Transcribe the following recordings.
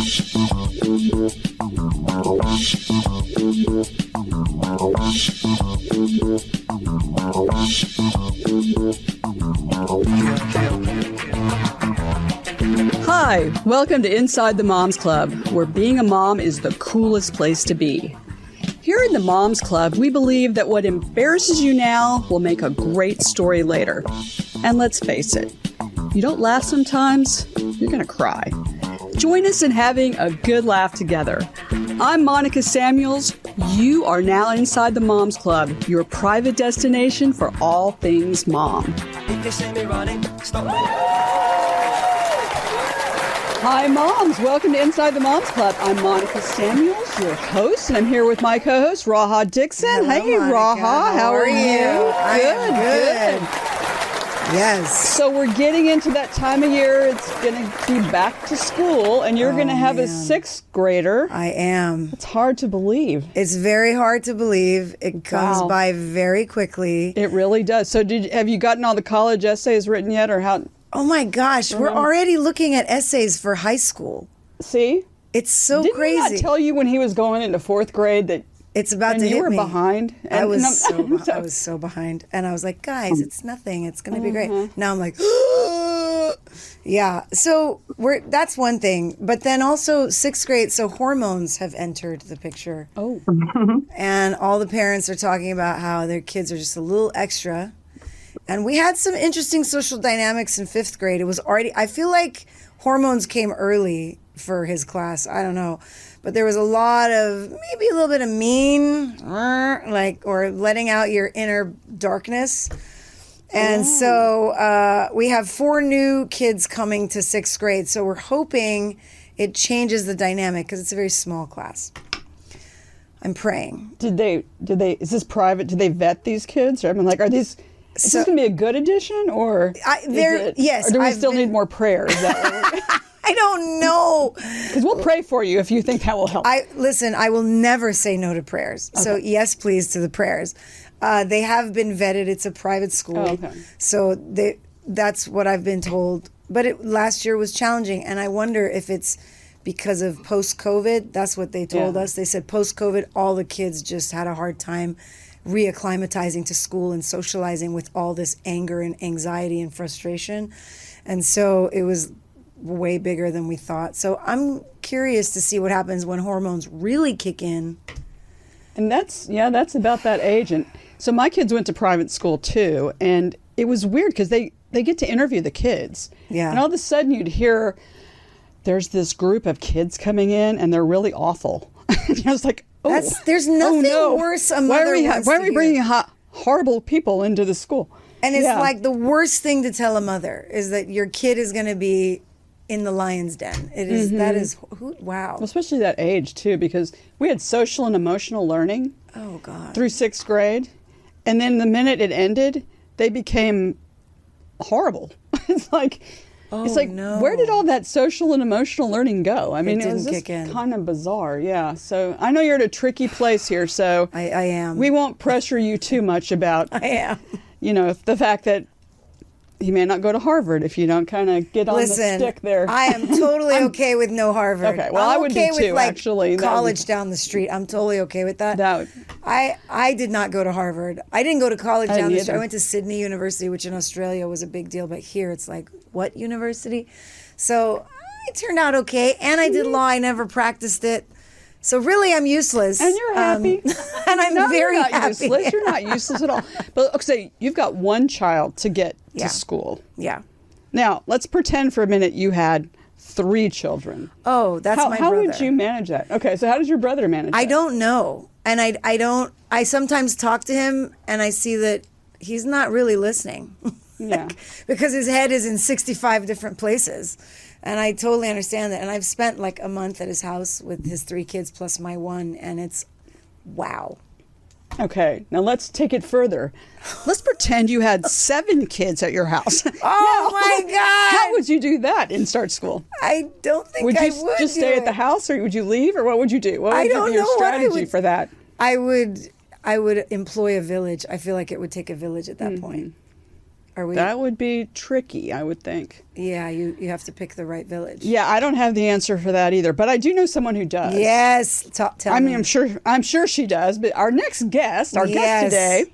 Hi, welcome to Inside the Moms Club, where being a mom is the coolest place to be. Here in the Moms Club, we believe that what embarrasses you now will make a great story later. And let's face it, if you don't laugh sometimes, you're going to cry. Join us in having a good laugh together. I'm Monica Samuels. You are now inside the Moms Club, your private destination for all things mom. If you see me running, stop me. Hi, moms. Welcome to Inside the Moms Club. I'm Monica Samuels, your host, and I'm here with my co-host, Raha Dixon. Hello, Hey, Monica. Raha. How are you? I am good. Yes. So we're getting into that time of year. It's going to be back to school, and you're going to have a sixth grader. I am. It's hard to believe. It's very hard to believe. It comes by very quickly. It really does. So have you gotten all the college essays written yet, or how? Oh my gosh, we're already looking at essays for high school. See? It's so Didn't crazy. Didn't he not tell you when he was going into fourth grade that it's about to hit me? And you were behind. I was so behind. And I was like, guys, it's nothing. It's going to be great. Now I'm like, yeah. So that's one thing. But then also sixth grade, so hormones have entered the picture. Oh. And all the parents are talking about how their kids are just a little extra. And we had some interesting social dynamics in fifth grade. It was already, I feel like hormones came early for his class. I don't know. But there was a lot of, maybe a little bit of mean, or letting out your inner darkness. And so we have 4 new kids coming to sixth grade. So we're hoping it changes the dynamic because it's a very small class. I'm praying. Did they, is this private? Did they vet these kids? Or, I mean, like, are these... Is this going to be a good addition, or yes? Or do we still need more prayer? Is that I don't know. Because we'll pray for you if you think that will help. Listen, I will never say no to prayers. Okay. So yes, please to the prayers. They have been vetted. It's a private school, so that's what I've been told. But last year was challenging, and I wonder if it's because of post-COVID. That's what they told us. They said post-COVID, all the kids just had a hard time reacclimatizing to school and socializing with all this anger and anxiety and frustration. And so it was way bigger than we thought. So I'm curious to see what happens when hormones really kick in. And that's about that age. And so my kids went to private school too, and it was weird because they get to interview the kids. Yeah. And all of a sudden you'd hear there's this group of kids coming in and they're really awful. And I was like, there's nothing worse a mother wants Why are we bringing horrible people into the school? And it's like the worst thing to tell a mother is that your kid is going to be in the lion's den. It is that is wow. Well, especially that age too, because we had social and emotional learning. Oh God. Through sixth grade, and then the minute it ended, they became horrible. It's like. Where did all that social and emotional learning go? I mean, it was just kind of bizarre. Yeah. So I know you're at a tricky place here. So I am. We won't pressure you too much about. I am. The fact that he may not go to Harvard if you don't kind of get on the stick there. I am totally okay with no Harvard. Okay. Well, I would be too. Actually, college down the street. I'm totally okay with that. I did not go to Harvard. I didn't go to college down the street. I went to Sydney University, which in Australia was a big deal, but here it's like, what university? So I turned out okay, and I did law. I never practiced it. So really, I'm useless. And you're happy. And I'm very happy. Useless. You're not useless at all. But okay, you've got one child to get to school. Yeah. Now, let's pretend for a minute you had 3 children. Oh, that's my brother. How would you manage that? Okay, so how does your brother manage that? I don't know. And I sometimes talk to him and I see that he's not really listening. Yeah. Because his head is in 65 different places. And I totally understand that. And I've spent like a month at his house with his 3 kids plus my 1, and it's wow. Okay, now let's take it further. Let's pretend you had 7 kids at your house. Oh my God! How would you do that in start school? I don't think would I you would just stay at the house, or would you leave, or what would you do? What would be your strategy for that? I would employ a village. I feel like it would take a village at that point. Are we? That would be tricky, I would think. Yeah, you have to pick the right village. Yeah, I don't have the answer for that either, but I do know someone who does. Yes, tell me. I'm sure she does. But our next guest, guest today,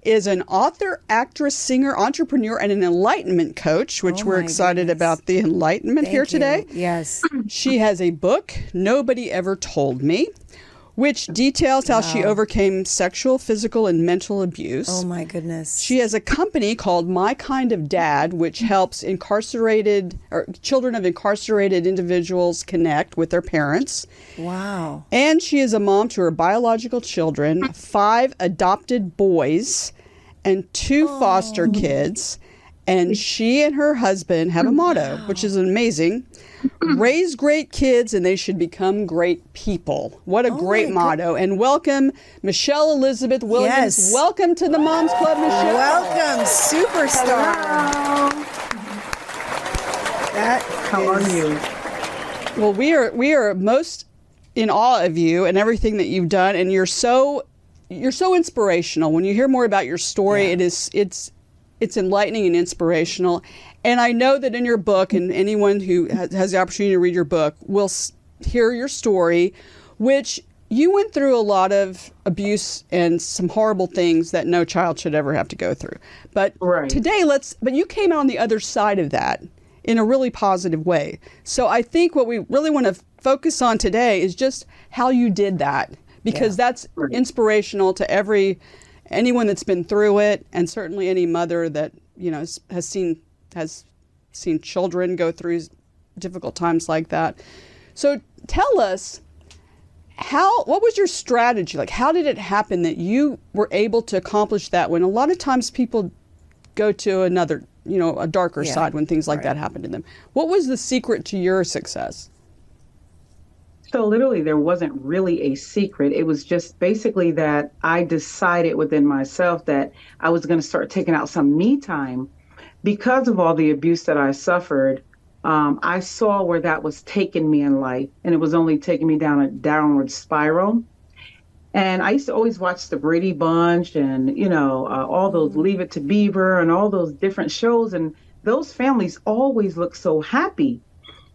is an author, actress, singer, entrepreneur, and an enlightenment coach, which we're excited about the enlightenment here today. Yes. She has a book, Nobody Ever Told Me, which details how she overcame sexual, physical, and mental abuse. Oh, my goodness. She has a company called My Kind of Dad, which helps children of incarcerated individuals connect with their parents. Wow. And she is a mom to her biological children, 5 adopted boys, and 2 foster kids. And she and her husband have a motto, which is amazing. Raise great kids and they should become great people. What a great motto. And welcome, Michelle Elizabeth Williams. Yes. Welcome to the Moms Club, Michelle. Welcome, superstar. How are you? Well, we are most in awe of you and everything that you've done. And you're so inspirational. When you hear more about your story, it's enlightening and inspirational. And I know that in your book, and anyone who has the opportunity to read your book will hear your story, which you went through a lot of abuse and some horrible things that no child should ever have to go through. But today, but you came out on the other side of that in a really positive way. So I think what we really want to focus on today is just how you did that, because that's inspirational to anyone that's been through it, and certainly any mother that has seen children go through difficult times like that. So tell us, what was your strategy? Like, how did it happen that you were able to accomplish that when a lot of times people go to another, a darker side when things like that happen to them? What was the secret to your success? So literally, there wasn't really a secret. It was just basically that I decided within myself that I was going to start taking out some me time because of all the abuse that I suffered. I saw where that was taking me in life, and it was only taking me down a downward spiral. And I used to always watch the Brady Bunch and, all those Leave It to Beaver and all those different shows. And those families always look so happy.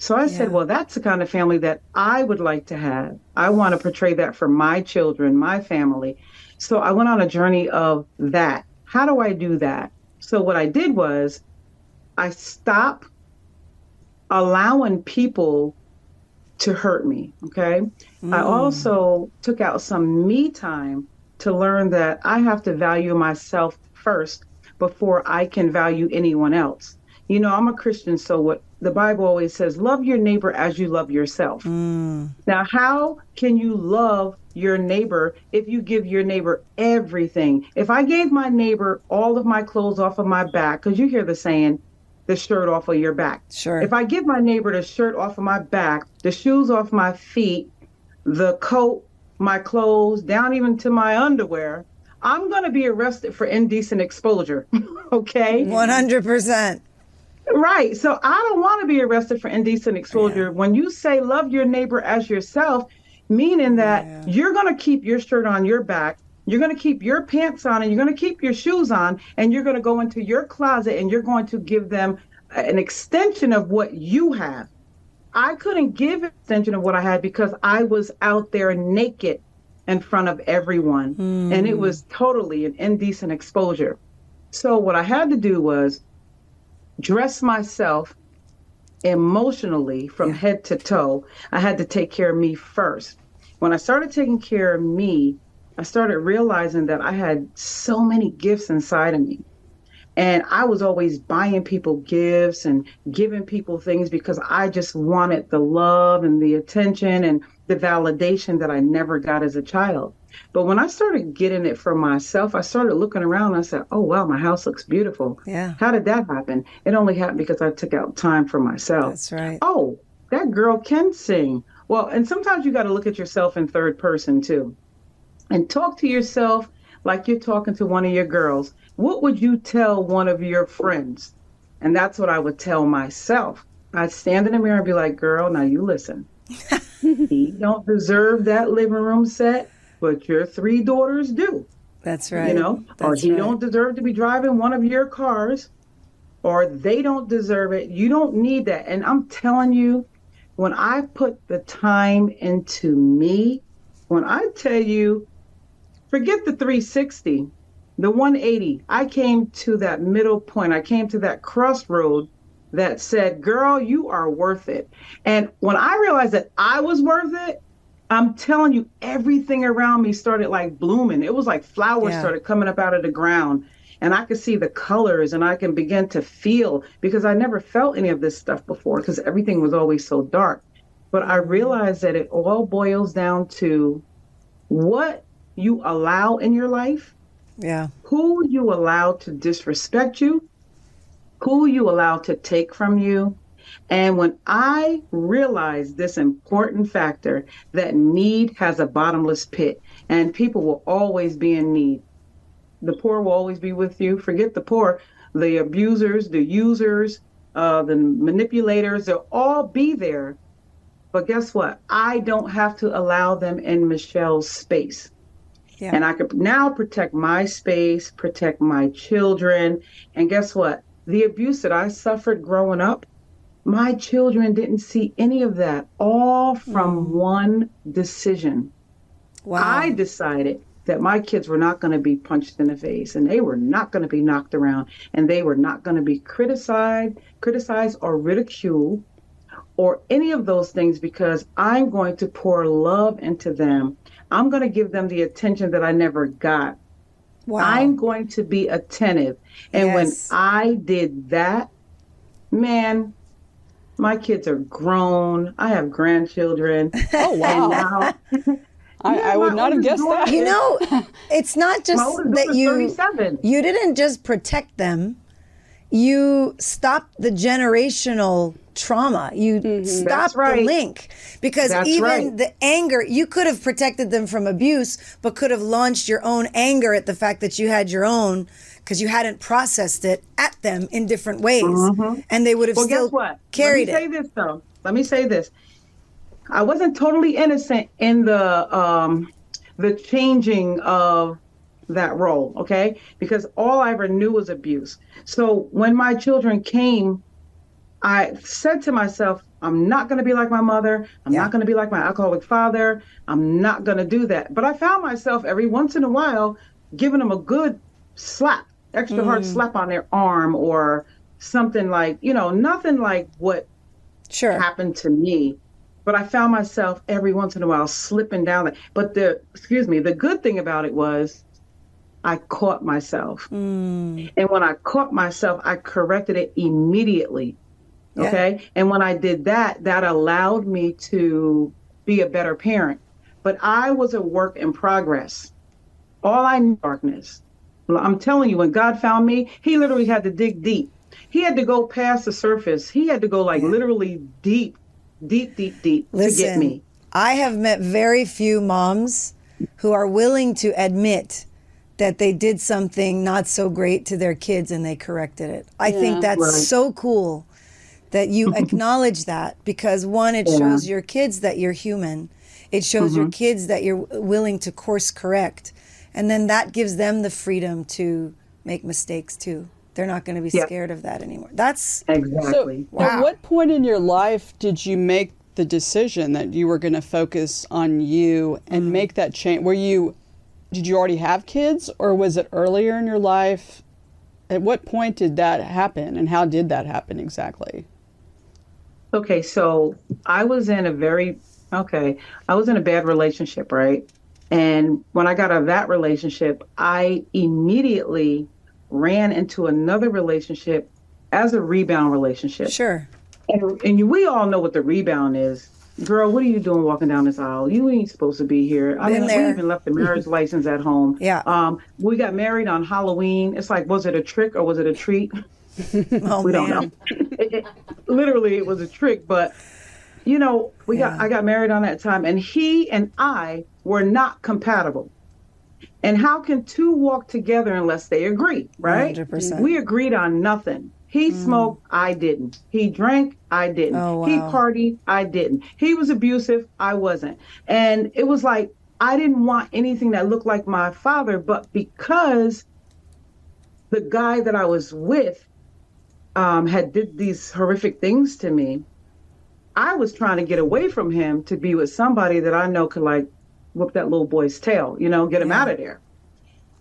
So I said, well, that's the kind of family that I would like to have. I want to portray that for my children, my family. So I went on a journey of that. How do I do that? So what I did was I stopped allowing people to hurt me. Okay. I also took out some me time to learn that I have to value myself first before I can value anyone else. I'm a Christian, so what the Bible always says, love your neighbor as you love yourself. Now, how can you love your neighbor if you give your neighbor everything? If I gave my neighbor all of my clothes off of my back, because you hear the saying, the shirt off of your back. Sure. If I give my neighbor the shirt off of my back, the shoes off my feet, the coat, my clothes, down even to my underwear, I'm going to be arrested for indecent exposure. Okay? 100%. Right. So I don't want to be arrested for indecent exposure. Yeah. When you say love your neighbor as yourself, meaning that you're going to keep your shirt on your back, you're going to keep your pants on, and you're going to keep your shoes on, and you're going to go into your closet and you're going to give them an extension of what you have. I couldn't give an extension of what I had because I was out there naked in front of everyone. And it was totally an indecent exposure. So what I had to do was dress myself emotionally from head to toe. I had to take care of me first. When I started taking care of me, I started realizing that I had so many gifts inside of me. And I was always buying people gifts and giving people things because I just wanted the love and the attention and the validation that I never got as a child. But when I started getting it for myself, I started looking around and I said, oh, wow, my house looks beautiful. Yeah. How did that happen? It only happened because I took out time for myself. That's right. Oh, that girl can sing. Well, and sometimes you got to look at yourself in third person, too, and talk to yourself like you're talking to one of your girls. What would you tell one of your friends? And that's what I would tell myself. I'd stand in the mirror and be like, girl, now you listen. He don't deserve that living room set, but your 3 daughters do. That's right. Or he don't deserve to be driving one of your cars, or they don't deserve it. You don't need that. And I'm telling you, when I put the time into me, when I tell you, forget the 360, the 180, I came to that middle point. I came to that crossroad that said, girl, you are worth it. And when I realized that I was worth it, I'm telling you, everything around me started like blooming. It was like flowers started coming up out of the ground. And I could see the colors and I can begin to feel, because I never felt any of this stuff before because everything was always so dark. But I realized that it all boils down to what you allow in your life, who you allow to disrespect you, who you allow to take from you. And when I realized this important factor, that need has a bottomless pit and people will always be in need. The poor will always be with you. Forget the poor, the abusers, the users, the manipulators, they'll all be there. But guess what? I don't have to allow them in Michelle's space. Yeah. And I could now protect my space, protect my children. And guess what? The abuse that I suffered growing up, my children didn't see any of that, all from one decision. Wow. I decided that my kids were not going to be punched in the face and they were not going to be knocked around and they were not going to be criticized or ridiculed or any of those things, because I'm going to pour love into them. I'm going to give them the attention that I never got. Wow. I'm going to be attentive. And when I did that, man, my kids are grown. I have grandchildren. Oh, wow. And now, I would not have guessed that. You know, it's not just that you didn't just protect them. You stopped the generational trauma. You stopped the link. Because even the anger, you could have protected them from abuse, but could have launched your own anger at the fact that you had your own, because you hadn't processed it, at them in different ways. And they would have still carried it. Let me say this. I wasn't totally innocent in the changing of that role, okay? Because all I ever knew was abuse. So when my children came, I said to myself, I'm not going to be like my mother. I'm not going to be like my alcoholic father. I'm not going to do that. But I found myself every once in a while giving them a good slap, extra hard slap on their arm or something like, nothing like what happened to me. But I found myself every once in a while slipping down. But the good thing about it was I caught myself. And when I caught myself, I corrected it immediately. Okay. And when I did that, that allowed me to be a better parent. But I was a work in progress. All I knew was darkness. I'm telling you, when God found me, he literally had to dig deep. He had to go past the surface. He had to go literally deep to get me. I have met very few moms who are willing to admit that they did something not so great to their kids and they corrected it. I think that's so cool that you acknowledge that, because one, it shows your kids that you're human. It shows your kids that you're willing to course correct. And then that gives them the freedom to make mistakes too. They're not going to be scared of that anymore. That's exactly. So, at what point in your life did you make the decision that you were going to focus on you and make that change? Did you already have kids, or was it earlier in your life? At what point did that happen, and how did that happen exactly? Okay, so I was in a bad relationship, right? And when I got out of that relationship, I immediately ran into another relationship as a rebound relationship. Sure. And we all know what the rebound is. Girl, what are you doing walking down this aisle? You ain't supposed to be here. We even left the marriage license at home. Yeah. We got married on Halloween. It's like, was it a trick or was it a treat? We don't know. Literally, it was a trick. But, I got married on that time, and he and I were not compatible. And how can two walk together unless they agree, right? 100%. We agreed on nothing. He smoked, I didn't. He drank, I didn't. Oh, wow. He partied, I didn't. He was abusive, I wasn't. And it was like, I didn't want anything that looked like my father, but because the guy that I was with had did these horrific things to me, I was trying to get away from him to be with somebody that I know could like whip that little boy's tail, get him out of there.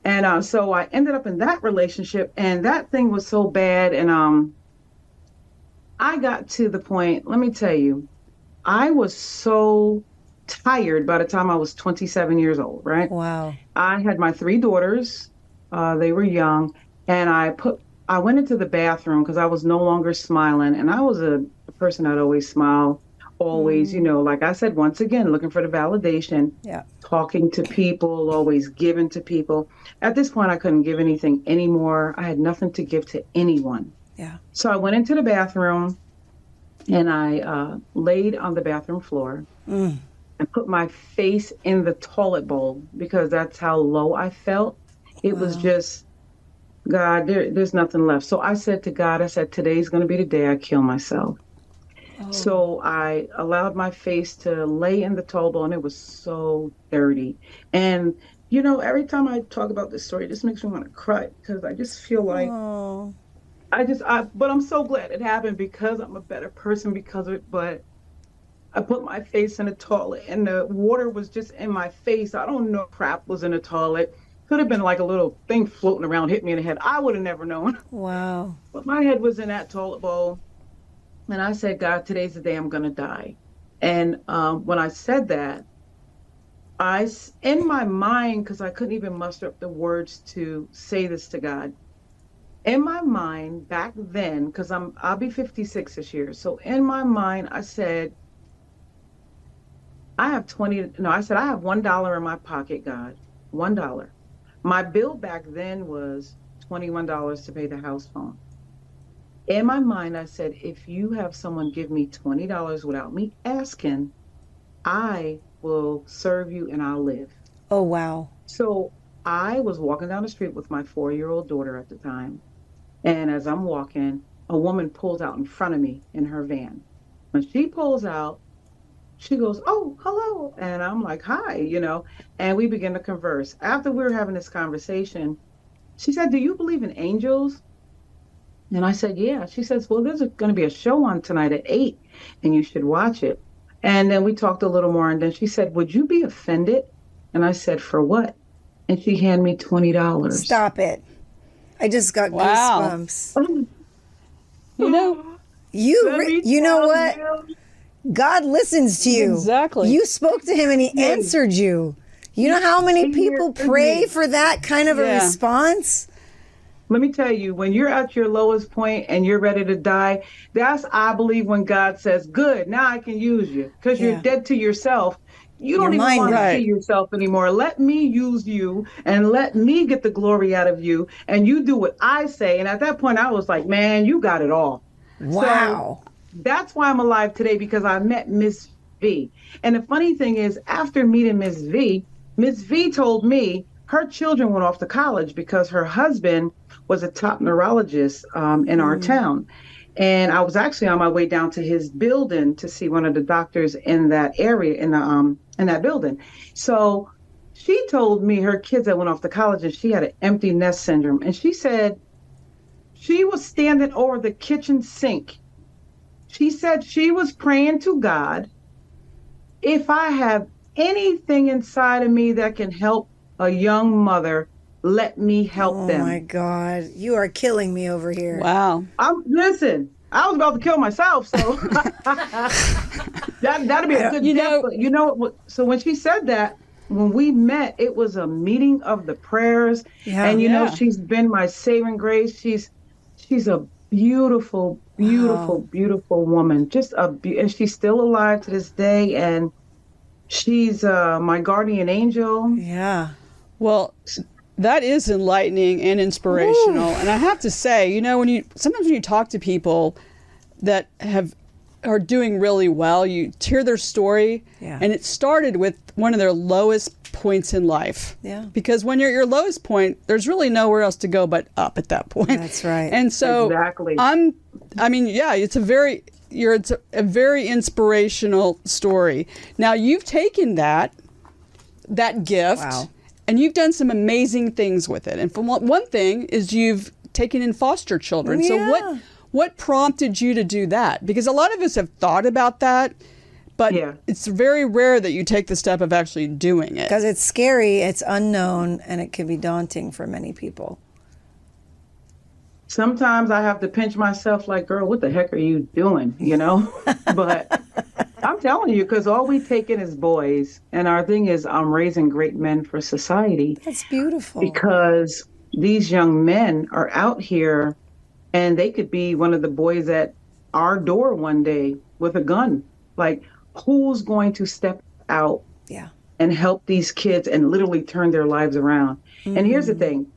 And so I ended up in that relationship, and that thing was so bad. And I got to the point, let me tell you, I was so tired by the time I was 27 years old, right? Wow. I had my 3 daughters. They were young. And I went into the bathroom because I was no longer smiling. And I was a person that always smile, always, like I said, once again, looking for the validation, talking to people, always giving to people. At this point, I couldn't give anything anymore. I had nothing to give to anyone. Yeah. So I went into the bathroom and I laid on the bathroom floor and put my face in the toilet bowl because that's how low I felt. It was just, God, there's nothing left. So I said to God, today's going to be the day I kill myself. So I allowed my face to lay in the toilet bowl, and it was so dirty. And, every time I talk about this story, it just makes me want to cry because I just feel like but I'm so glad it happened because I'm a better person because of it. But I put my face in the toilet and the water was just in my face. I don't know if crap was in the toilet. Could have been like a little thing floating around, hit me in the head. I would have never known. Wow. But my head was in that toilet bowl. And I said, God, today's the day I'm going to die. And when I said that, in my mind, because I couldn't even muster up the words to say this to God, in my mind back then, because I'll be 56 this year. So in my mind, I said, I have $1 in my pocket, God, $1. My bill back then was $21 to pay the house phone. In my mind, I said, if you have someone give me $20 without me asking, I will serve you and I'll live. Oh, wow. So I was walking down the street with my 4-year-old daughter at the time. And as I'm walking, a woman pulls out in front of me in her van. When she pulls out, she goes, oh, hello. And I'm like, hi, and we begin to converse. After we were having this conversation, she said, do you believe in angels? And I said, yeah. She says, well, there's going to be a show on tonight at 8 and you should watch it. And then we talked a little more. And then she said, would you be offended? And I said, for what? And she handed me $20. Stop it. I just got goosebumps. You know what? God listens to you. Exactly. You spoke to him and he answered you. You know how many people pray for that kind of a response? Let me tell you, when you're at your lowest point and you're ready to die, that's, I believe, when God says, good, now I can use you. Because you're dead to yourself. You don't even want to see yourself anymore. Let me use you and let me get the glory out of you. And you do what I say. And at that point, I was like, man, you got it all. Wow. So that's why I'm alive today, because I met Miss V. And the funny thing is, after meeting Miss V told me her children went off to college because her husband was a top neurologist in our town. And I was actually on my way down to his building to see one of the doctors in that area, in that building. So she told me her kids that went off to college and she had an empty nest syndrome. And she said she was standing over the kitchen sink. She said she was praying to God, if I have anything inside of me that can help a young mother, let me help them. Oh my God, you are killing me over here. Wow. Listen, I was about to kill myself, so that'd be a good death. So when she said that, when we met, it was a meeting of the prayers. Yeah, and she's been my saving grace. She's a beautiful, beautiful woman. And she's still alive to this day, and she's my guardian angel. Yeah. Well, that is enlightening and inspirational. Ooh. And I have to say, sometimes when you talk to people that are doing really well, you hear their story, and it started with one of their lowest points in life. Yeah. Because when you're at your lowest point, there's really nowhere else to go but up at that point. That's right. And so exactly. It's a very inspirational story. Now you've taken that gift. Wow. And you've done some amazing things with it. And one thing is you've taken in foster children. Yeah. So What prompted you to do that? Because a lot of us have thought about that, but it's very rare that you take the step of actually doing it. Because it's scary, it's unknown, and it can be daunting for many people. Sometimes I have to pinch myself like, girl, what the heck are you doing? But I'm telling you, because all we take in is boys. And our thing is, I'm raising great men for society. That's beautiful. Because these young men are out here and they could be one of the boys at our door one day with a gun. Like, who's going to step out and help these kids and literally turn their lives around? And here's the thing.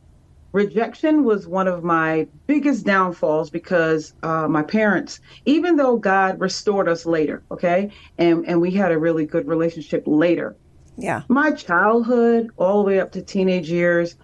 Rejection was one of my biggest downfalls because my parents, even though God restored us later, okay, and we had a really good relationship later. Yeah. My childhood, all the way up to teenage years,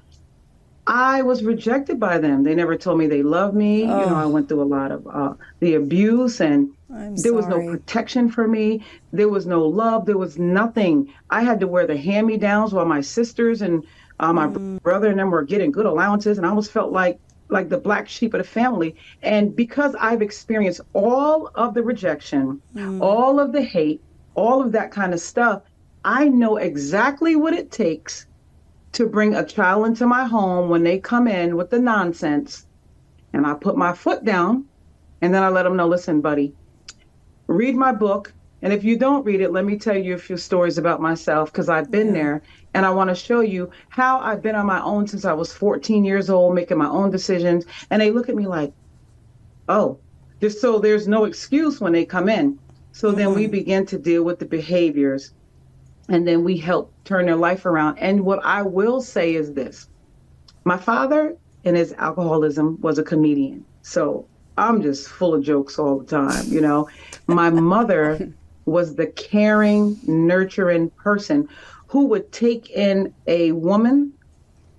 I was rejected by them. They never told me they loved me. I went through a lot of the abuse, and there was no protection for me. There was no love. There was nothing. I had to wear the hand-me-downs while my sisters and my brother and them were getting good allowances, and I almost felt like the black sheep of the family. And because I've experienced all of the rejection, all of the hate, all of that kind of stuff, I know exactly what it takes to bring a child into my home when they come in with the nonsense. And I put my foot down, and then I let them know, listen, buddy, read my book. And if you don't read it, let me tell you a few stories about myself, because I've been there. And I want to show you how I've been on my own since I was 14 years old, making my own decisions. And they look at me like, oh, just so there's no excuse when they come in. So then we begin to deal with the behaviors, and then we help turn their life around. And what I will say is this. My father, in his alcoholism, was a comedian. So I'm just full of jokes all the time, My mother was the caring, nurturing person who would take in a woman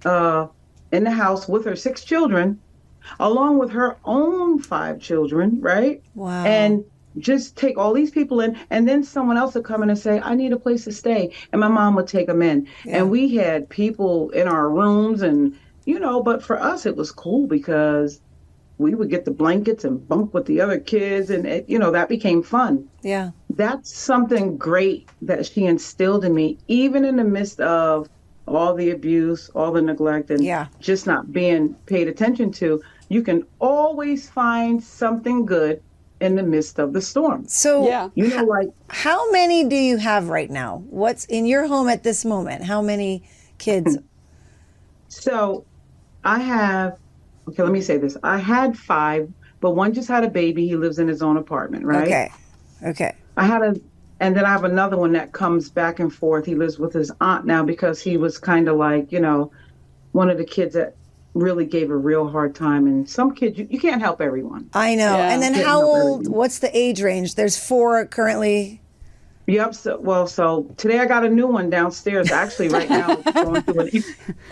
in the house with her 6 children, along with her own 5 children, right? Wow. And just take all these people in, and then someone else would come in and say, I need a place to stay. And my mom would take them in. Yeah. And we had people in our rooms, and, but for us, it was cool because we would get the blankets and bunk with the other kids, and that became fun. Yeah. That's something great that she instilled in me, even in the midst of all the abuse, all the neglect, and just not being paid attention to. You can always find something good in the midst of the storm. So, like, how many do you have right now? What's in your home at this moment? How many kids? So I have, okay, let me say this. I had 5, but one just had a baby. He lives in his own apartment, right? Okay. And then I have another one that comes back and forth. He lives with his aunt now because he was kind of like, one of the kids that really gave a real hard time. And some kids, you can't help everyone. I know. Yeah. And then how old, what's the age range? There's 4 currently. Yep. So today I got a new one downstairs. Actually, right now, going through an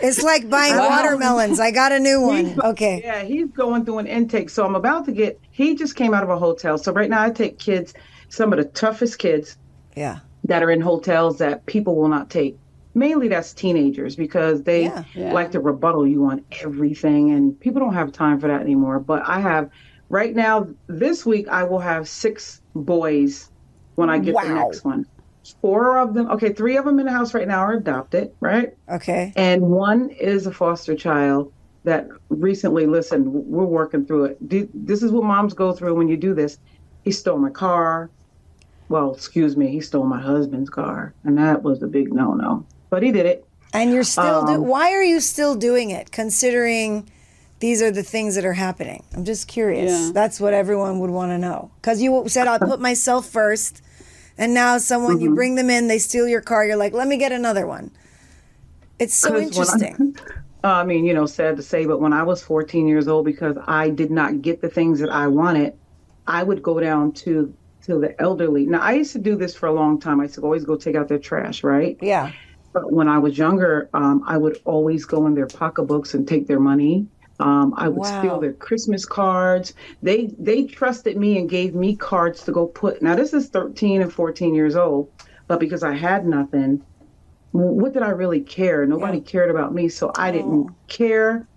it's like buying watermelons. I got a new one. Okay. Yeah, he's going through an intake. So I'm about to he just came out of a hotel. So right now I take kids, some of the toughest kids that are in hotels that people will not take. Mainly that's teenagers, because they like to rebuttal you on everything, and people don't have time for that anymore. But I have, right now, this week, I will have 6 boys when I get the next one. 4 of them, 3 of them in the house right now are adopted, right? Okay. And 1 is a foster child that recently, listen, we're working through it. This is what moms go through when you do this. He stole my car. Well, excuse me, he stole my husband's car, and that was a big no-no. But he did it. And you're still why are you still doing it, considering these are the things that are happening? I'm just curious. Yeah. That's what everyone would want to know. Because you said, I'll put myself first. And now someone, you bring them in, they steal your car. You're like, let me get another one. It's so interesting. Sad to say, but when I was 14 years old, because I did not get the things that I wanted, I would go down to the elderly. Now, I used to do this for a long time. I used to always go take out their trash, right? Yeah. But when I was younger, I would always go in their pocketbooks and take their money. I would steal their Christmas cards. They trusted me and gave me cards to go put. Now, this is 13 and 14 years old, but because I had nothing, what did I really care? Nobody cared about me, so I didn't care.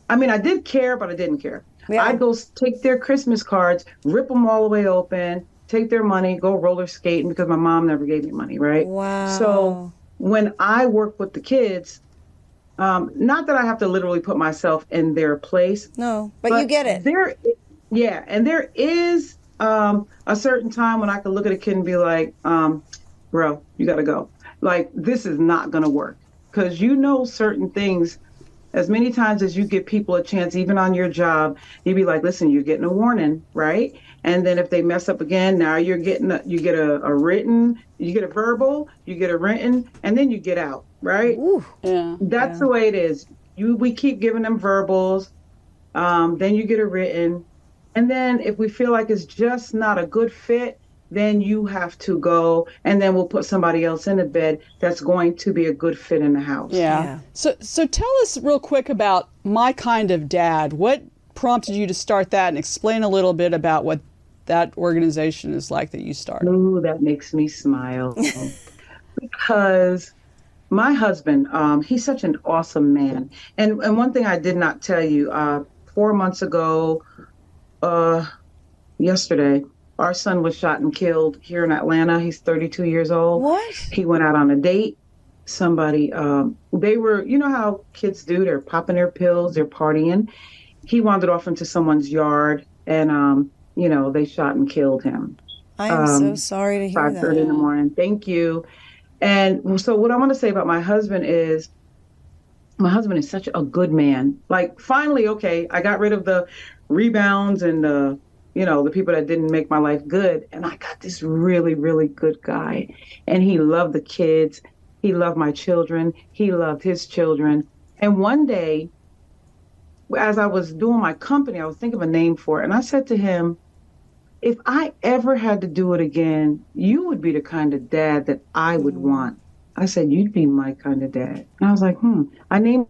I mean, I did care, but I didn't care. Yeah. I'd go take their Christmas cards, rip them all the way open, take their money, go roller skating because my mom never gave me money, right? So Wow. when I work with the kids, not that I have to literally put myself in their place, No, but you get it. yeah, and there is a certain time when I can look at a kid and be like, bro, you got to go. Like, this is not going to work because you know certain things. As many times as you give people a chance, even on your job, you'd be like, listen, you're getting a warning, right? And then if they mess up again, now you get a written, you get a verbal, you get a written, and then you get out, right? Ooh. Yeah. That's the way it is. We keep giving them verbals, then you get a written, and then if we feel like it's just not a good fit, then you have to go, and then we'll put somebody else in the bed that's going to be a good fit in the house. Yeah. So tell us real quick about My Kind of Dad. What prompted you to start that, and explain a little bit about what that organization is like that you started? Ooh, that makes me smile. Because my husband, he's such an awesome man. And one thing I did not tell you, 4 months ago, yesterday, our son was shot and killed here in Atlanta. He's 32 years old. What? He went out on a date. Somebody, they were, you know how kids do, they're popping their pills, they're partying. He wandered off into someone's yard and, they shot and killed him. I am so sorry to hear that. 5:30 in the morning. Thank you. And so what I want to say about my husband is such a good man. Like, finally, okay, I got rid of the rebounds and the people that didn't make my life good. And I got this really, really good guy. And he loved the kids. He loved my children. He loved his children. And one day, as I was doing my company, I was thinking of a name for it. And I said to him, if I ever had to do it again, you would be the kind of dad that I would want. I said, you'd be my kind of dad. And I was like, I named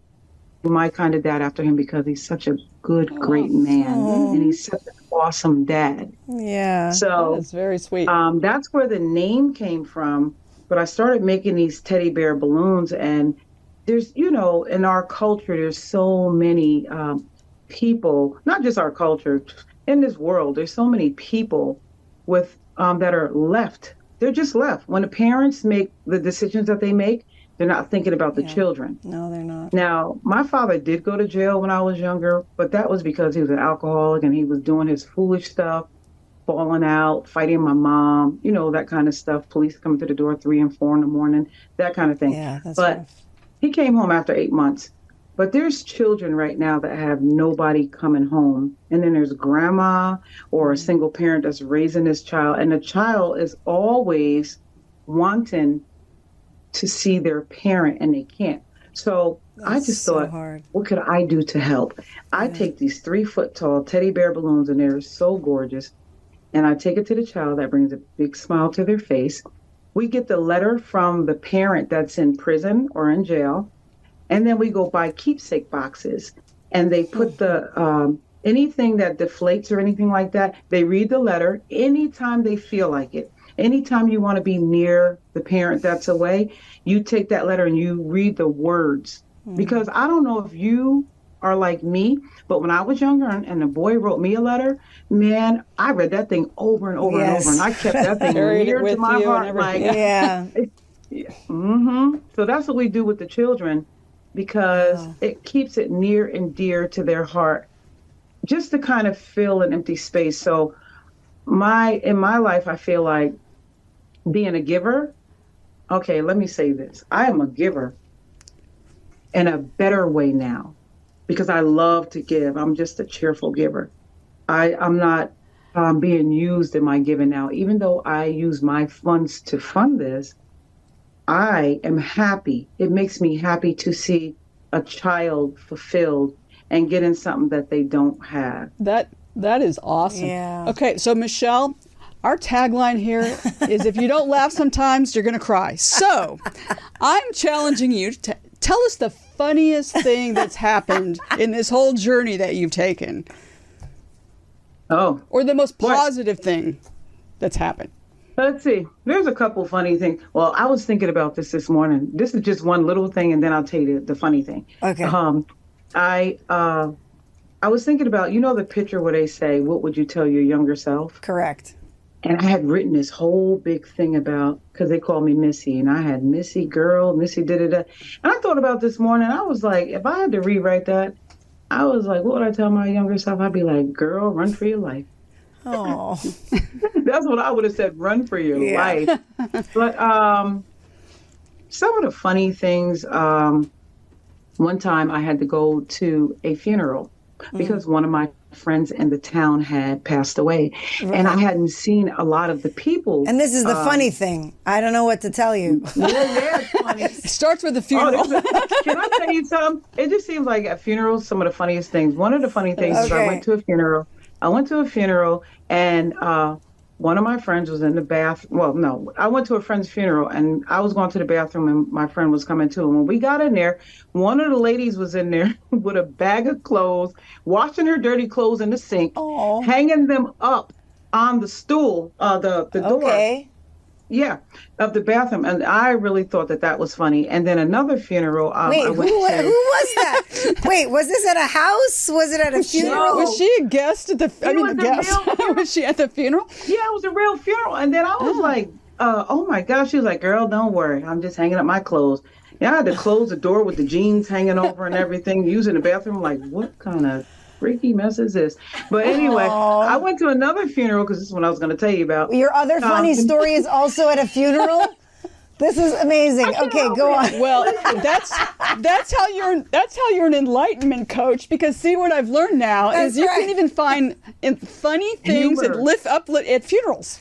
My Kind of Dad after him because he's such a good, great man. And he's such an awesome dad. Yeah. So That's very sweet. that's where the name came from. But I started making these teddy bear balloons. And there's, in our culture, there's so many people, not just our culture, in this world, there's so many people with that are left. They're just left. When the parents make the decisions that they make, they're not thinking about the children. No, they're not. Now, my father did go to jail when I was younger, but that was because he was an alcoholic and he was doing his foolish stuff, falling out, fighting my mom, that kind of stuff. Police coming to the door 3 and 4 in the morning, that kind of thing. Yeah, that's but rough. He came home after 8 months. But there's children right now that have nobody coming home. And then there's grandma or a single parent that's raising this child. And the child is always wanting to see their parent and they can't. So I just thought, what could I do to help? I take these 3-foot tall teddy bear balloons and they're so gorgeous. And I take it to the child. That brings a big smile to their face. We get the letter from the parent that's in prison or in jail. And then we go buy keepsake boxes and they put the anything that deflates or anything like that. They read the letter anytime they feel like it. Anytime you want to be near the parent that's away, you take that letter and you read the words. Because I don't know if you are like me, but when I was younger and the boy wrote me a letter, man, I read that thing over and over and over. And I kept that thing near to my heart. Like, So that's what we do with the children. Because it keeps it near and dear to their heart, just to kind of fill an empty space. So in my life, I feel like being a giver. Okay, let me say this. I am a giver in a better way now because I love to give. I'm just a cheerful giver. I'm not being used in my giving now. Even though I use my funds to fund this, I am happy. It makes me happy to see a child fulfilled and getting something that they don't have. That is awesome. Yeah. Okay, so Michelle, our tagline here is if you don't laugh sometimes, you're going to cry. So I'm challenging you to tell us the funniest thing that's happened in this whole journey that you've taken. Oh. Or the most positive thing that's happened. Let's see. There's a couple funny things. Well, I was thinking about this morning. This is just one little thing, and then I'll tell you the funny thing. Okay. I was thinking about, the picture where they say, what would you tell your younger self? Correct. And I had written this whole big thing about, because they called me Missy, and I had Missy girl, Missy da-da-da. And I thought about this morning, I was like, if I had to rewrite that, I was like, what would I tell my younger self? I'd be like, girl, run for your life. Oh. That's what I would have said, run for your life. But some of the funny things, one time I had to go to a funeral because one of my friends in the town had passed away. Right. And I hadn't seen a lot of the people. And this is the funny thing. I don't know what to tell you. Yeah, it's funny. It starts with the funeral. Can I tell you something? It just seems like at funerals, some of the funniest things. One of the funny things is I went to a funeral. And one of my friends was in the bathroom. Well, no, I went to a friend's funeral and I was going to the bathroom and my friend was coming too. And when we got in there, one of the ladies was in there with a bag of clothes, washing her dirty clothes in the sink, hanging them up on the stool, the door. Okay. Yeah, of the bathroom. And I really thought that was funny. And then another funeral. Wait, who was that? Wait, was this at a house? Was it at a funeral? Was she a guest at the, was she at the funeral? Yeah, it was a real funeral. And then I was like, oh my gosh. She was like, girl, don't worry. I'm just hanging up my clothes. Yeah, I had to close the door with the jeans hanging over and everything, using the bathroom. Like, what kind of freaky mess is this? But anyway, I went to another funeral because this is what I was going to tell you about. Your other funny story is also at a funeral? This is amazing. Okay, go on. Well, that's how you're an enlightenment coach, because see what I've learned now is you can even find funny things that lift up at funerals.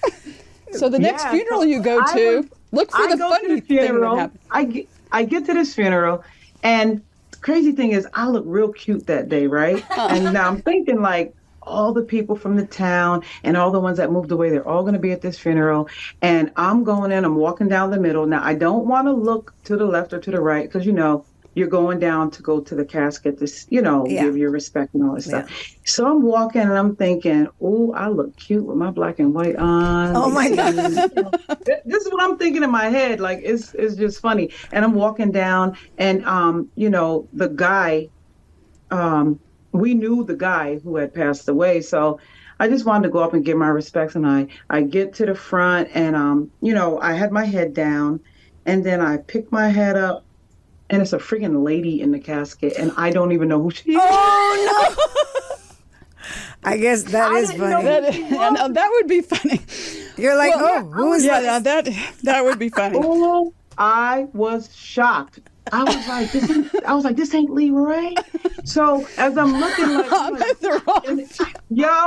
So the next funeral you go to, look for the funny thing that happens. I get to this funeral, and the crazy thing is I look real cute that day, right? And now I'm thinking like, all the people from the town and all the ones that moved away, they're all going to be at this funeral. And I'm going in, I'm walking down the middle. Now, I don't want to look to the left or to the right because, you're going down to go to the casket to, give your respect and all this stuff. So I'm walking and I'm thinking, oh, I look cute with my black and white on. Oh, my God. This is what I'm thinking in my head. Like, it's just funny. And I'm walking down and, the guy, we knew the guy who had passed away. So I just wanted to go up and give my respects. And I get to the front and, I had my head down and then I pick my head up and it's a freaking lady in the casket and I don't even know who she is. Oh, no. I guess that is funny. That would be funny. You're like, who is that? That would be funny. Oh, I was shocked. I was like, this ain't Leroy. So as I'm looking like, I'm at the wrong.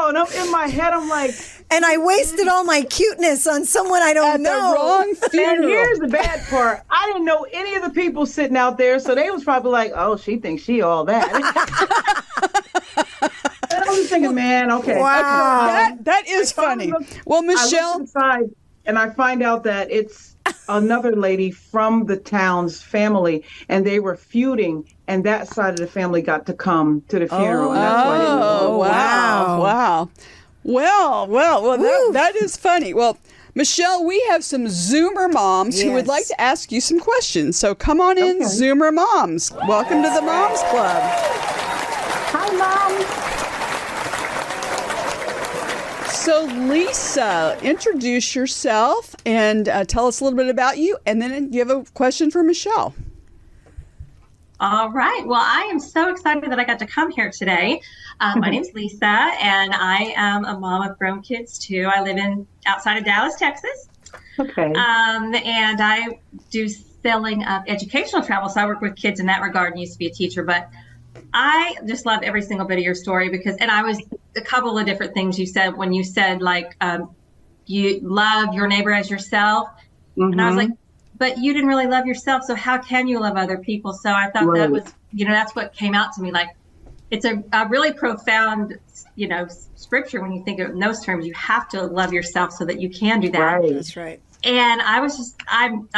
and I'm in my head, I'm like, and I wasted all my cuteness on someone I don't know. The wrong funeral. And here's the bad part. I didn't know any of the people sitting out there, so they was probably like, oh, she thinks she all that. And I was thinking, man, okay. Wow. That is funny. Well, Michelle. I look inside and I find out that it's another lady from the town's family, and they were feuding, and that side of the family got to come to the funeral. And that's why I didn't know. Wow. Well, that is funny. Well, Michelle, we have some Zoomer moms who would like to ask you some questions. So come on in, Zoomer moms. Welcome to the Moms Club. Hi, Mom. So, Lisa, introduce yourself and tell us a little bit about you, and then you have a question for Michelle. All right. Well, I am so excited that I got to come here today. My name's Lisa, and I am a mom of grown kids, too. I live outside of Dallas, Texas. Okay. And I do selling of educational travel, so I work with kids in that regard and used to be a teacher, but I just love every single bit of your story and I was a couple of different things you said when you said you love your neighbor as yourself. Mm-hmm. And I was like, but you didn't really love yourself. So how can you love other people? So I thought that was, that's what came out to me. Like, it's a really profound, scripture when you think of it in those terms. You have to love yourself so that you can do that. Right. That's right. And I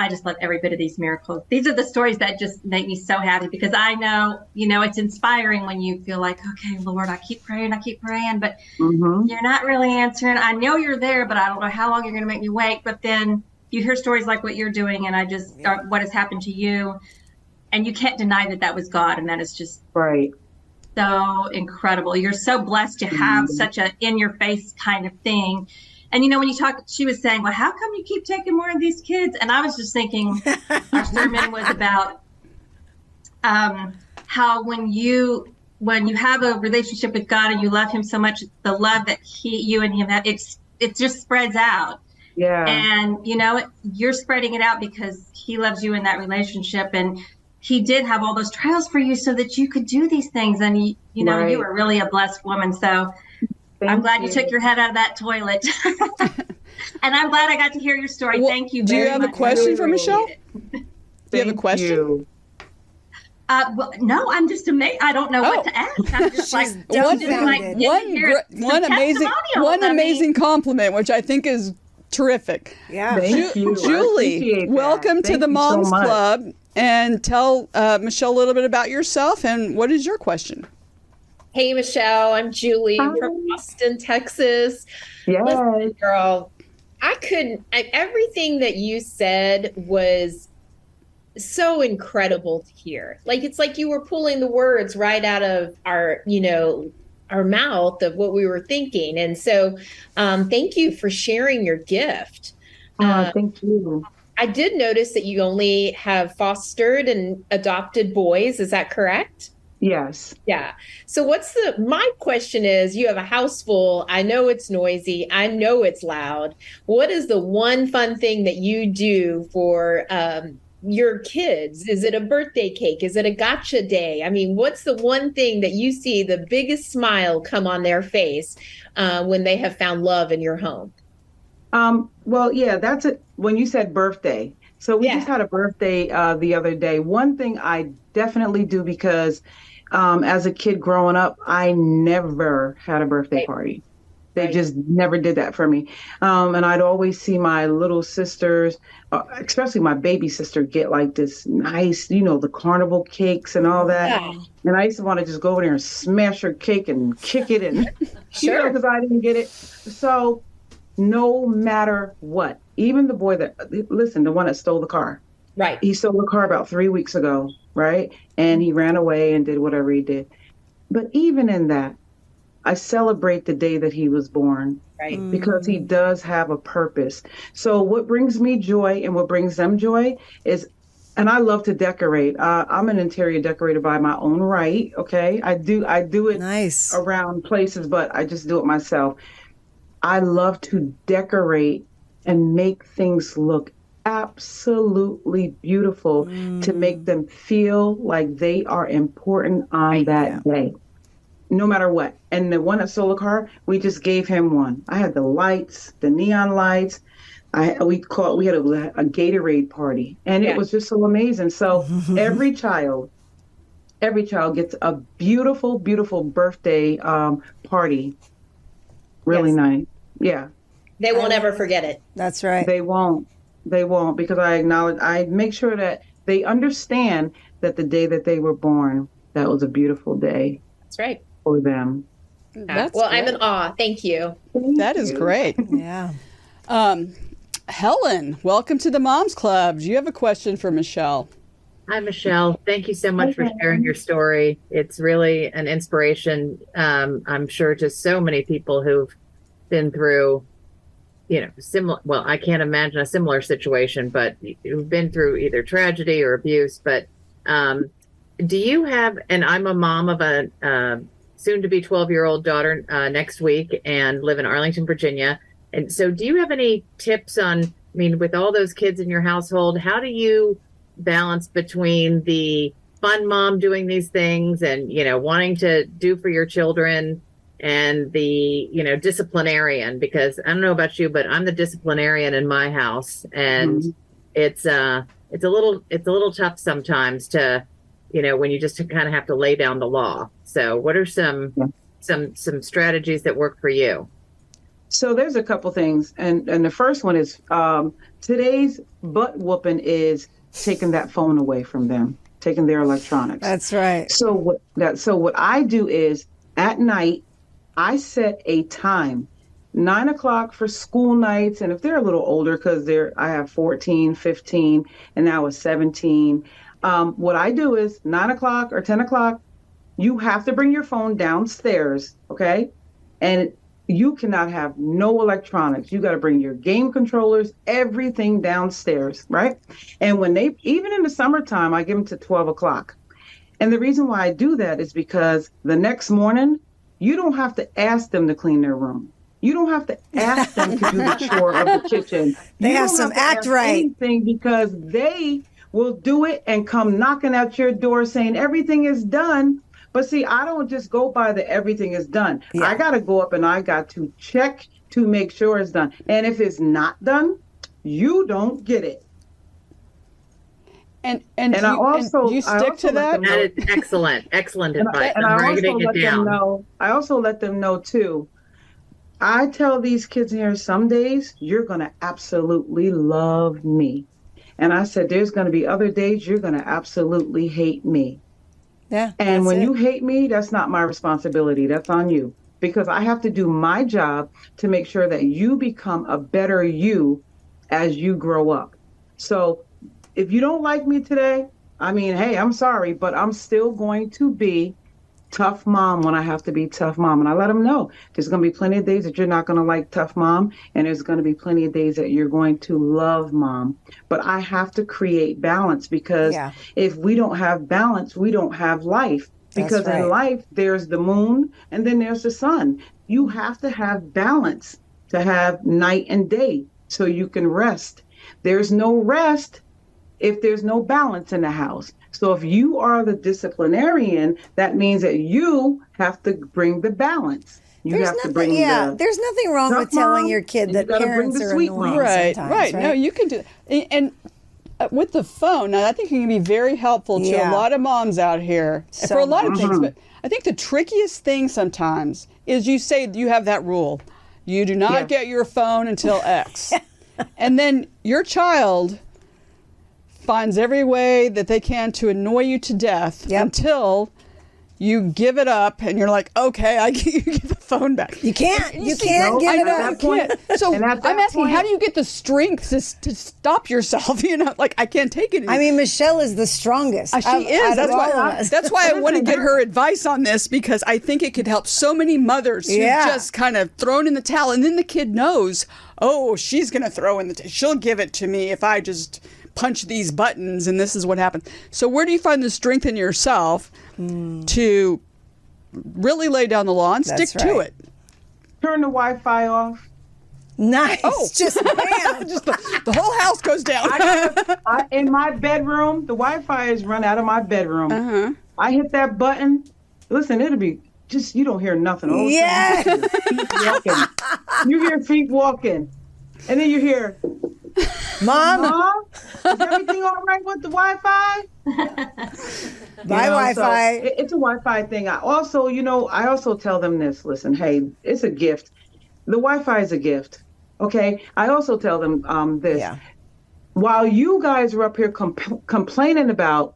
just love every bit of these miracles. These are the stories that just make me so happy because I know, it's inspiring when you feel like, okay, Lord, I keep praying, but you're not really answering. I know you're there, but I don't know how long you're going to make me wait. But then you hear stories like what you're doing and what has happened to you. And you can't deny that was God. And that is just right. so incredible. You're so blessed to have such a in-your-face kind of thing. And when you talk, she was saying, well, how come you keep taking more of these kids? And I was just thinking our sermon was about how when you have a relationship with God and you love him so much, the love that you and him have, it just spreads out. Yeah. And, you're spreading it out because he loves you in that relationship. And he did have all those trials for you so that you could do these things. And, you were really a blessed woman. So I'm glad you took your head out of that toilet. And I'm glad I got to hear your story. Well, thank you do very you have much. a question for Michelle? Do you have a question? Well, no, I'm just amazed. I don't know what to ask. I'm just like, one amazing compliment, which I think is terrific. Yeah. Thank you. Julie, welcome to the Moms Club, and tell Michelle a little bit about yourself and what is your question? Hey, Michelle, I'm Julie from Austin, Texas. Yes. Listen, girl, everything that you said was so incredible to hear. Like, it's like you were pulling the words right out of our mouth of what we were thinking. And so thank you for sharing your gift. Thank you. I did notice that you only have fostered and adopted boys. Is that correct? Yes. Yeah. So my question is, you have a house full. I know it's noisy. I know it's loud. What is the one fun thing that you do for your kids? Is it a birthday cake? Is it a gotcha day? I mean, what's the one thing that you see the biggest smile come on their face when they have found love in your home? Well, yeah, that's it. When you said birthday. So we just had a birthday the other day. One thing I definitely do, because as a kid growing up, I never had a birthday party. They just never did that for me. And I'd always see my little sisters, especially my baby sister, get like this nice, the carnival cakes and all that. Yeah. And I used to want to just go over there and smash her cake and kick it and, because I didn't get it. So no matter what, even the boy the one that stole the car. Right. He stole the car about 3 weeks ago, right? And he ran away and did whatever he did. But even in that, I celebrate the day that he was born, right? Because he does have a purpose. So what brings me joy and what brings them joy is, and I love to decorate. I'm an interior decorator by my own right. Okay. I do it around places, but I just do it myself. I love to decorate and make things look absolutely beautiful to make them feel like they are important on that day, no matter what. And the one that stole the car, we just gave him one. I had the lights, the neon lights. We had a Gatorade party, and it was just so amazing. So every child gets a beautiful, beautiful birthday party. Really nice. Yeah. They won't ever forget it. That's right. They won't, because I make sure that they understand that the day that they were born, that was a beautiful day. That's right. For them. Well, great. I'm in awe. Thank you. That is great. Yeah. Helen, welcome to the Moms Club. Do you have a question for Michelle? Hi, Michelle. Thank you so much for sharing your story. It's really an inspiration, I'm sure, to so many people who've been through, similar. Well, I can't imagine a similar situation, but who've been through either tragedy or abuse. But do you have, and I'm a mom of a soon-to-be 12-year-old daughter next week and live in Arlington, Virginia. And so do you have any tips on, with all those kids in your household, how do you balance between the fun mom doing these things and, wanting to do for your children and the, disciplinarian? Because I don't know about you, but I'm the disciplinarian in my house. And it's a little tough sometimes to, when you just kind of have to lay down the law. So what are some strategies that work for you? So there's a couple things. And the first one is today's butt whooping is taking that phone away from them, taking their electronics. That's right. So what I do is at night, I set a time, 9 o'clock for school nights. And if they're a little older, because I have 14, 15, and now a 17. What I do is 9 o'clock or 10 o'clock, You have to bring your phone downstairs, okay? And you cannot have no electronics. You got to bring your game controllers, everything downstairs, right? And when even in the summertime, I give them to 12 o'clock. And the reason why I do that is because the next morning, you don't have to ask them to clean their room. You don't have to ask them to do the chore of the kitchen. They have some act right. Anything, because they will do it and come knocking at your door saying everything is done. But see, I don't just go by the everything is done. Yeah. I got to go up and I got to check to make sure it's done. And if it's not done, you don't get it. And you stick to that? That is excellent advice. I also let them know too. I tell these kids here, some days you're going to absolutely love me. And I said, there's going to be other days you're going to absolutely hate me. Yeah. And when you hate me, that's not my responsibility. That's on you, because I have to do my job to make sure that you become a better you as you grow up. So if you don't like me today, I mean, hey, I'm sorry, but I'm still going to be tough mom when I have to be tough mom. And I let them know there's going to be plenty of days that you're not going to like tough mom. And there's going to be plenty of days that you're going to love mom. But I have to create balance, because if we don't have balance, we don't have life. Because in life, there's the moon and then there's the sun. You have to have balance to have night and day so you can rest. There's no rest if there's no balance in the house. So if you are the disciplinarian, that means that you have to bring the balance. There's nothing wrong with telling your kid that parents are annoying sometimes. Right. No, you can do that. And with the phone, now I think it can be very helpful to a lot of moms out here for a lot of things. But I think the trickiest thing sometimes is you say you have that rule. You do not get your phone until X. And then your child finds every way that they can to annoy you to death until you give it up and you're like, okay, I give you the phone back. You can't give it up. So I'm asking, how do you get the strength to stop yourself? Like, I can't take it anymore. I mean, Michelle is the strongest. She is. That's why I want to get her advice on this, because I think it could help so many mothers who just kind of thrown in the towel. And then the kid knows, oh, she's going to throw in she'll give it to me if I just punch these buttons, and this is what happens. So where do you find the strength in yourself to really lay down the law and stick to it? Turn the Wi-Fi off. Nice. Oh, just bam. Just the whole house goes down. In my bedroom, the Wi-Fi is run out of my bedroom. I hit that button. Listen, it'll be just, you don't hear nothing. Yeah. Feet walking. You hear feet walking. And then you hear, Mom, is everything all right with the Wi-Fi? My Wi-Fi. So it's a Wi-Fi thing. I also tell them this. Listen, hey, it's a gift. The Wi-Fi is a gift. Okay. I also tell them this. Yeah. While you guys are up here complaining about,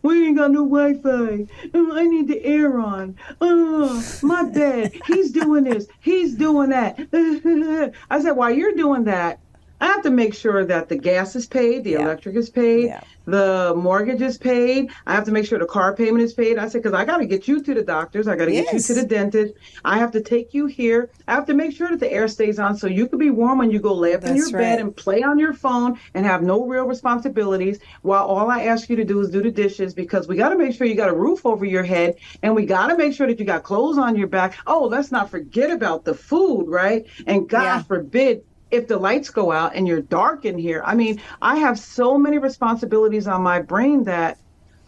we ain't got no Wi-Fi. I need the air on. My bed. He's doing this. He's doing that. I said, while you're doing that, I have to make sure that the gas is paid, the electric is paid, the mortgage is paid. I have to make sure the car payment is paid. I said, because I got to get you to the doctors. I got to get you to the dentist. I have to take you here. I have to make sure that the air stays on so you can be warm when you go lay up in your bed and play on your phone and have no real responsibilities, while all I ask you to do is do the dishes, because we got to make sure you got a roof over your head, and we got to make sure that you got clothes on your back. Oh, let's not forget about the food, right? And God forbid, if the lights go out and you're dark in here. I mean, I have so many responsibilities on my brain that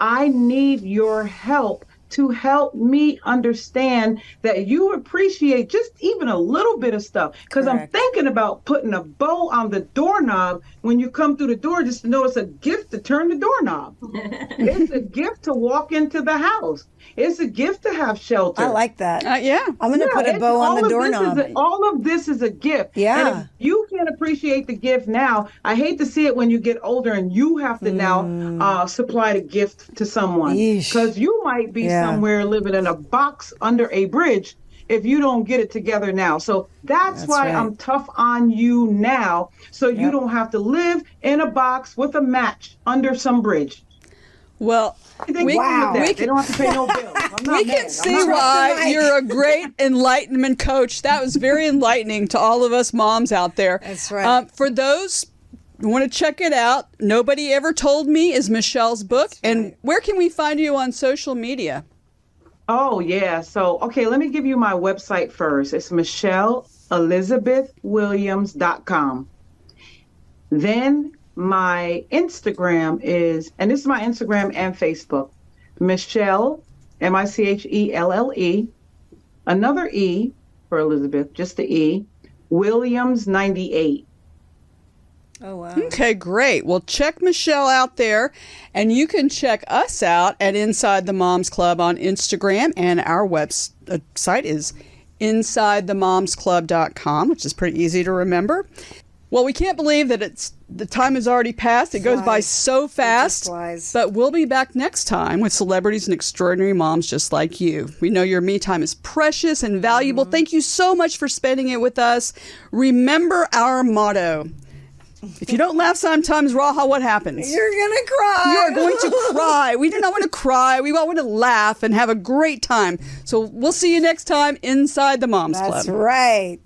I need your help to help me understand that you appreciate just even a little bit of stuff. Because I'm thinking about putting a bow on the doorknob when you come through the door, just to know it's a gift to turn the doorknob. It's a gift to walk into the house. It's a gift to have shelter. I like that. I'm going to put a bow on the doorknob. All of this is a gift. Yeah. And if you can't appreciate the gift now, I hate to see it when you get older and you have to now supply the gift to someone. Because you might be somewhere living in a box under a bridge if you don't get it together now. So that's why I'm tough on you now, so you don't have to live in a box with a match under some bridge. Well, they don't have to pay no bills. We can see why you're a great enlightenment coach. That was very enlightening to all of us moms out there. That's right. For those who want to check it out, Nobody Ever Told Me is Michelle's book. That's right. And where can we find you on social media? Oh, yeah. So, okay, let me give you my website first. It's MichelleElizabethWilliams.com. Then my Instagram is, and this is my Instagram and Facebook, Michelle, Michelle, another E for Elizabeth, just the E, Williams98. Oh, wow. Okay, great. Well, check Michelle out there, and you can check us out at Inside the Moms Club on Instagram, and our website is InsideTheMomsClub.com, which is pretty easy to remember. Well, we can't believe that the time has already passed. It goes by so fast. But we'll be back next time with celebrities and extraordinary moms just like you. We know your me time is precious and valuable. Thank you so much for spending it with us. Remember our motto. If you don't laugh sometimes, Raha, what happens? You're going to cry. You are going to cry. We do not want to cry. We want to laugh and have a great time. So we'll see you next time inside the Moms Club. That's right.